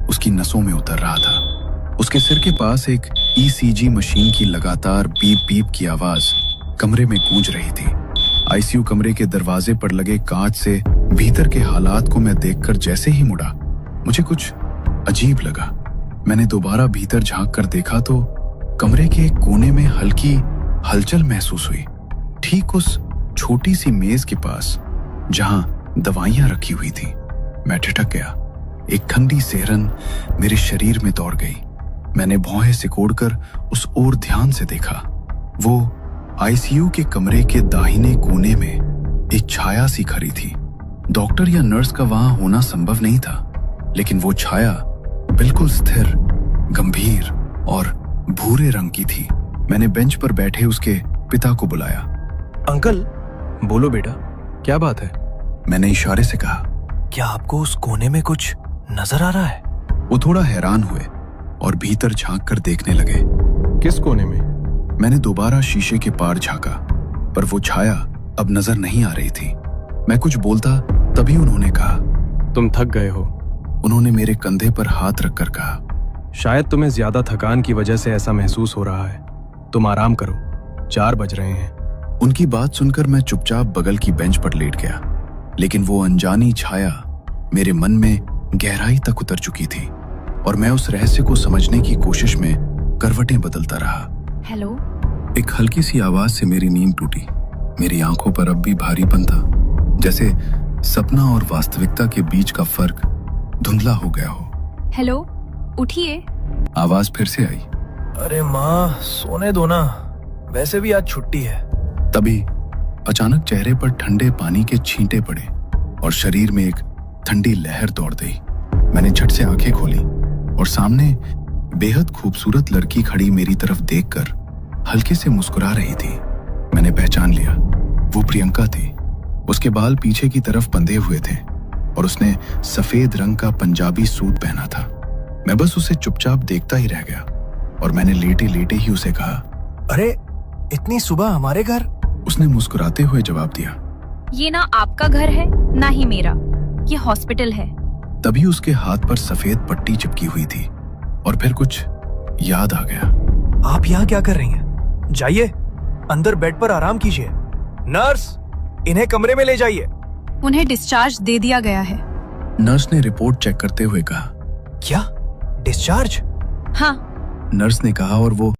उसकी नसों में उतर रहा था। उसके सिर के पास एक ईसीजी मशीन की लगातार बीप बीप की आवाज कमरे में गूंज रही थी। आईसीयू कमरे के दरवाजे पर लगे कांच से भीतर के हालात को मैं देखकर जैसे ही मुड़ा, मुझे कुछ अजीब लगा। मैंने दोबारा भीतर झांक कर देखा तो कमरे के एक कोने में हल्की हलचल महसूस हुई, ठीक उस छोटी सी मेज के पास जहां दवाइयां रखी हुई थी। मैं ठिठक गया। एक ठंडी सिहरन मेरे शरीर में दौड़ गई। मैंने भौहें सिकोड़कर उस ओर ध्यान से देखा। वो आईसीयू के कमरे के दाहिने कोने में एक छाया सी खड़ी थी। डॉक्टर या नर्स का वहां होना संभव नहीं था, लेकिन वो छाया बिल्कुल स्थिर, गंभीर और भूरे रंग की थी। मैंने बेंच पर बैठे उसके पिता को बुलाया। अंकल, बोलो बेटा, क्या बात है? मैंने इशारे से कहा। क्या आपको उस कोने में कुछ नजर आ रहा है? वो थोड़ा हैरान हुए और भीतर झांक कर देखने लगे। किस कोने में? मैंने दोबारा शीशे के पार झांका, पर वो छाया अब नजर नहीं आ रही थी। मैं कुछ बोलता तभी उन्होंने कहा, तुम थक गए हो। उन्होंने मेरे कंधे पर हाथ रखकर कहा, शायद तुम्हें ज्यादा थकान की वजह से ऐसा महसूस हो रहा है। तुम आराम करो, 4 बज रहे हैं। उनकी बात सुनकर मैं चुपचाप बगल की बेंच पर लेट गया, लेकिन वो अनजानी छाया मेरे मन में गहराई तक उतर चुकी थी और मैं उस रहस्य को समझने की कोशिश में करवटें बदलता रहा। हेलो। एक हल्की सी आवाज से मेरी नींद टूटी। मेरी आंखों पर अब भी भारीपन था, जैसे सपना और वास्तविकता के बीच का फर्क धुंधला हो गया हो। हेलो, उठिए। आवाज फिर से आई। अरे माँ, सोने दो ना, वैसे भी आज छुट्टी है। तभी अचानक चेहरे पर ठंडे पानी के छींटे पड़े और शरीर में एक ठंडी लहर दौड़ गई। मैंने झट से आंखें खोली और सामने बेहद खूबसूरत लड़की खड़ी मेरी तरफ देखकर हल्के से मुस्कुरा रही थी। मैंने पहचान लिया, वो प्रियंका थी। उसके बाल पीछे की तरफ बंधे हुए थे और उसने सफेद रंग का पंजाबी सूट पहना था। मैं बस उसे चुपचाप देखता ही रह गया और मैंने लेटे लेटे ही उसे कहा, अरे इतनी सुबह हमारे घर? उसने मुस्कुराते हुए जवाब दिया, ये ना आपका घर है ना ही मेरा, ये हॉस्पिटल है। तभी उसके हाथ पर सफेद पट्टी चिपकी हुई थी और फिर कुछ याद आ गया। आप यहाँ क्या कर रही हैं? जाइए अंदर बेड पर आराम कीजिए। नर्स, इन्हें कमरे में ले जाइए। उन्हें डिस्चार्ज दे दिया गया है। नर्स ने रिपोर्ट चेक करते हुए कहा। क्या डिस्चार्ज? हाँ। नर्स ने कहा और वो